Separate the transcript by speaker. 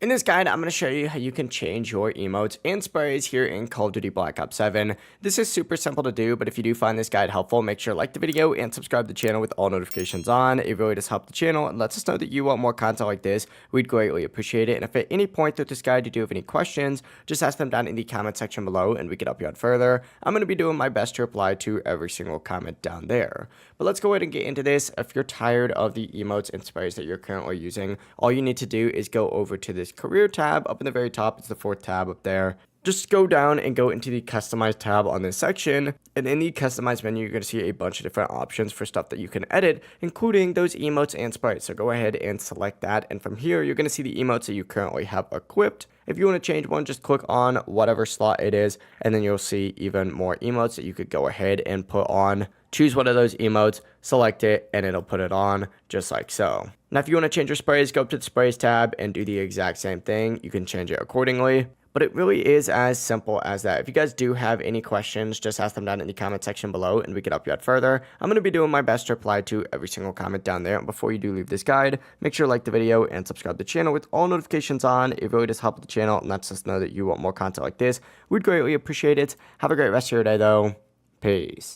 Speaker 1: In this guide, I'm going to show you how you can change your emotes and sprays here in Call of Duty Black Ops 7. This is super simple to do, but if you do find this guide helpful, make sure to like the video and subscribe to the channel with all notifications on. It really does help the channel and lets us know that you want more content like this. We'd greatly appreciate it. And if at any point through this guide you do have any questions, just ask them down in the comment section below and we can help you out further. I'm going to be doing my best to reply to every single comment down there. But let's go ahead and get into this. If you're tired of the emotes and sprays that you're currently using, all you need to do is go over to this career tab up in the very top. It's the fourth tab up there. Just go down and go into the customize tab on this section, and in the customize menu you're going to see a bunch of different options for stuff that you can edit, including those emotes and sprays. So go ahead and select that, and from here you're going to see the emotes that you currently have equipped. If you want to change one, just click on whatever slot it is, and then you'll see even more emotes that you could go ahead and put on. Choose one of those emotes, select it, and it'll put it on just like so. Now if you want to change your sprays, go up to the sprays tab and do the exact same thing. You can change it accordingly. But it really is as simple as that. If you guys do have any questions, just ask them down in the comment section below and we can help you out further. I'm going to be doing my best to reply to every single comment down there. And before you do leave this guide, make sure to like the video and subscribe to the channel with all notifications on. It really does help the channel and lets us know that you want more content like this. We'd greatly appreciate it. Have a great rest of your day though. Peace.